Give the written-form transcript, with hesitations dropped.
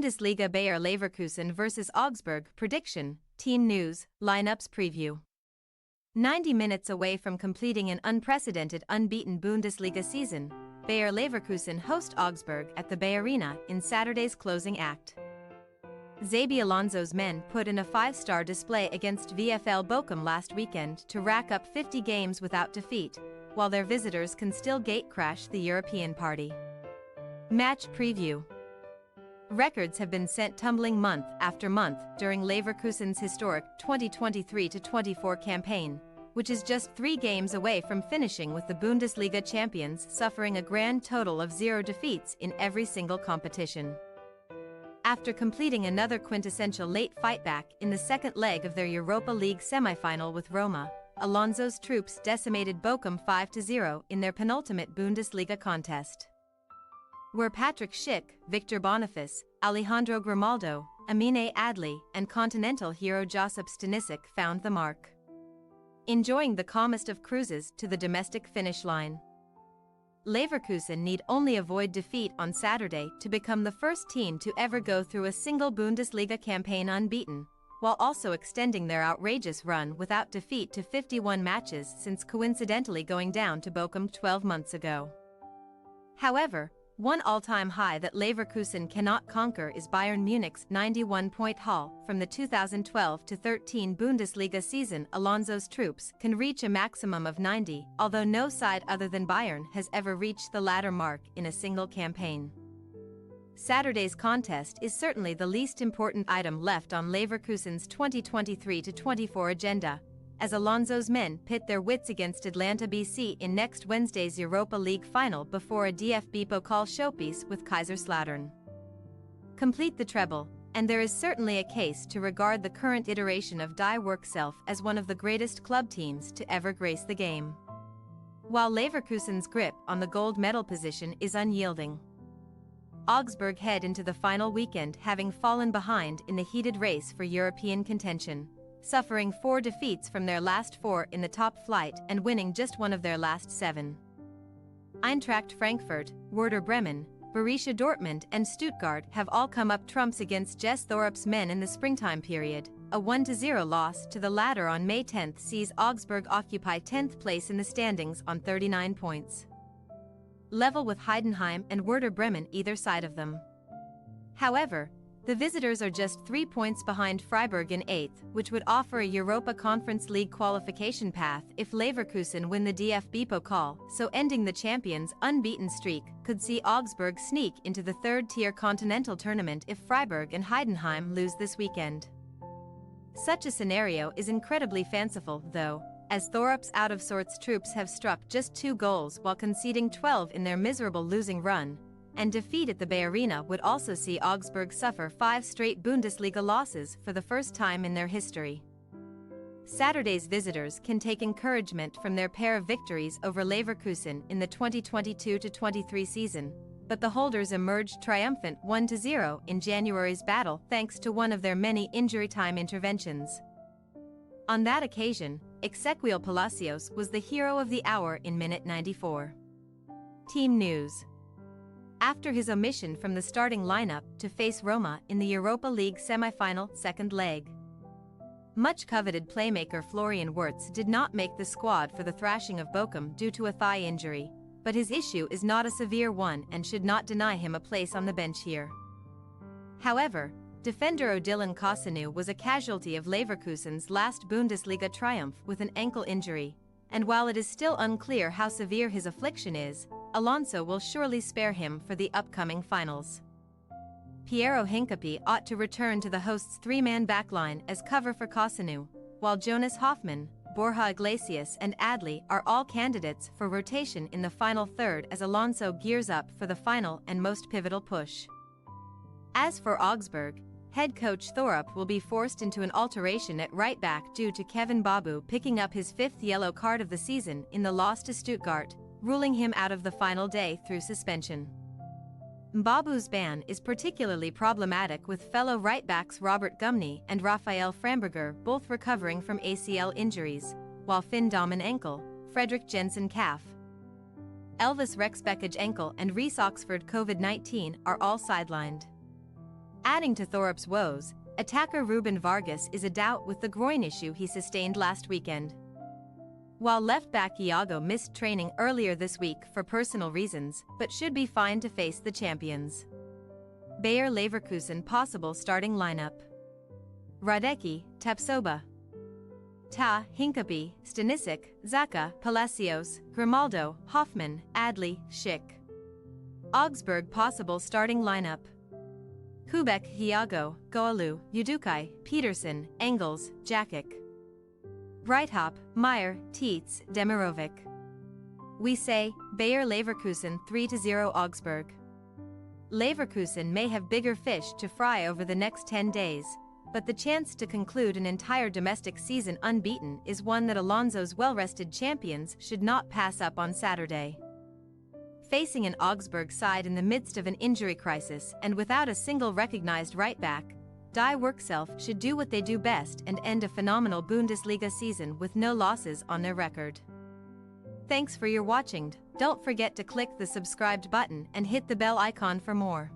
Bundesliga Bayer Leverkusen vs Augsburg prediction, team news, lineups preview. 90 minutes away from completing an unprecedented unbeaten Bundesliga season, Bayer Leverkusen host Augsburg at the BayArena in Saturday's closing act. Xabi Alonso's men put in a 5-star display against VfL Bochum last weekend to rack up 50 games without defeat, while their visitors can still gatecrash the European party. Match preview. Records have been sent tumbling month after month during Leverkusen's historic 2023-24 campaign, which is just 3 games away from finishing with the Bundesliga champions suffering a grand total of 0 defeats in every single competition. After completing another quintessential late fightback in the second leg of their Europa League semi-final with Roma, Alonso's troops decimated Bochum 5-0 in their penultimate Bundesliga contest, where Patrick Schick, Victor Boniface, Alejandro Grimaldo, Amine Adli, and continental hero Josip Stanisic found the mark, enjoying the calmest of cruises to the domestic finish line. Leverkusen need only avoid defeat on Saturday to become the first team to ever go through a single Bundesliga campaign unbeaten, while also extending their outrageous run without defeat to 51 matches since coincidentally going down to Bochum 12 months ago. However, one all-time high that Leverkusen cannot conquer is Bayern Munich's 91-point haul from the 2012-13 Bundesliga season. Alonso's troops can reach a maximum of 90, although no side other than Bayern has ever reached the latter mark in a single campaign. Saturday's contest is certainly the least important item left on Leverkusen's 2023-24 agenda, as Alonso's men pit their wits against Atlanta BC in next Wednesday's Europa League final before a DFB Pokal showpiece with Kaiserslautern. Complete the treble, and there is certainly a case to regard the current iteration of Die Werkself as one of the greatest club teams to ever grace the game, while Leverkusen's grip on the gold medal position is unyielding. Augsburg head into the final weekend having fallen behind in the heated race for European contention, suffering 4 defeats from their last 4 in the top flight and winning just 1 of their last 7. Eintracht Frankfurt, Werder Bremen, Borussia Dortmund and Stuttgart have all come up trumps against Jess Thorup's men in the springtime period. A 1-0 loss to the latter on May 10 sees Augsburg occupy 10th place in the standings on 39 points, level with Heidenheim and Werder Bremen either side of them. However, the visitors are just 3 points behind Freiburg in 8th, which would offer a Europa Conference League qualification path if Leverkusen win the DFB Pokal, so ending the champions' unbeaten streak could see Augsburg sneak into the third-tier continental tournament if Freiburg and Heidenheim lose this weekend. Such a scenario is incredibly fanciful, though, as Thorup's out-of-sorts troops have struck just 2 goals while conceding 12 in their miserable losing run, and defeat at the BayArena would also see Augsburg suffer 5 straight Bundesliga losses for the first time in their history. Saturday's visitors can take encouragement from their pair of victories over Leverkusen in the 2022-23 season, but the holders emerged triumphant 1-0 in January's battle thanks to one of their many injury-time interventions. On that occasion, Ezequiel Palacios was the hero of the hour in minute 94. Team news. After his omission from the starting lineup to face Roma in the Europa League semi-final second leg, much-coveted playmaker Florian Wirtz did not make the squad for the thrashing of Bochum due to a thigh injury, but his issue is not a severe one and should not deny him a place on the bench here. However, defender Odilon Kossinu was a casualty of Leverkusen's last Bundesliga triumph with an ankle injury, and while it is still unclear how severe his affliction is, Alonso will surely spare him for the upcoming finals. Piero Hincapié ought to return to the hosts' 3-man backline as cover for Kossinu, while Jonas Hoffmann, Borja Iglesias and Adli are all candidates for rotation in the final third as Alonso gears up for the final and most pivotal push. As for Augsburg, head coach Thorup will be forced into an alteration at right back due to Kevin Babu picking up his 5th yellow card of the season in the loss to Stuttgart, ruling him out of the final day through suspension. Babu's ban is particularly problematic with fellow right-backs Robert Gumney and Raphael Framberger both recovering from ACL injuries, while Finn Dahmen ankle, Fredrik Jensen calf, Elvis Rexbeckage ankle and Reece Oxford COVID-19 are all sidelined. Adding to Thorpe's woes, attacker Ruben Vargas is a doubt with the groin issue he sustained last weekend. While left-back Iago missed training earlier this week for personal reasons, but should be fine to face the champions. Bayer Leverkusen possible starting lineup: Radecki, Tapsoba, Ta, Hincapie, Stanisic, Zaka, Palacios, Grimaldo, Hoffman, Adli, Schick. Augsburg possible starting lineup: Kubek, Iago, Goalu, Udukai, Peterson, Engels, Jakic. Breithaupt, Meyer, Tietz, Demirovic. We say, Bayer Leverkusen 3-0 Augsburg. Leverkusen may have bigger fish to fry over the next 10 days, but the chance to conclude an entire domestic season unbeaten is one that Alonso's well-rested champions should not pass up on Saturday. Facing an Augsburg side in the midst of an injury crisis and without a single recognized right-back, Die Workself should do what they do best and end a phenomenal Bundesliga season with no losses on their record. Thanks for your watching. Don't forget to click the subscribed button and hit the bell icon for more.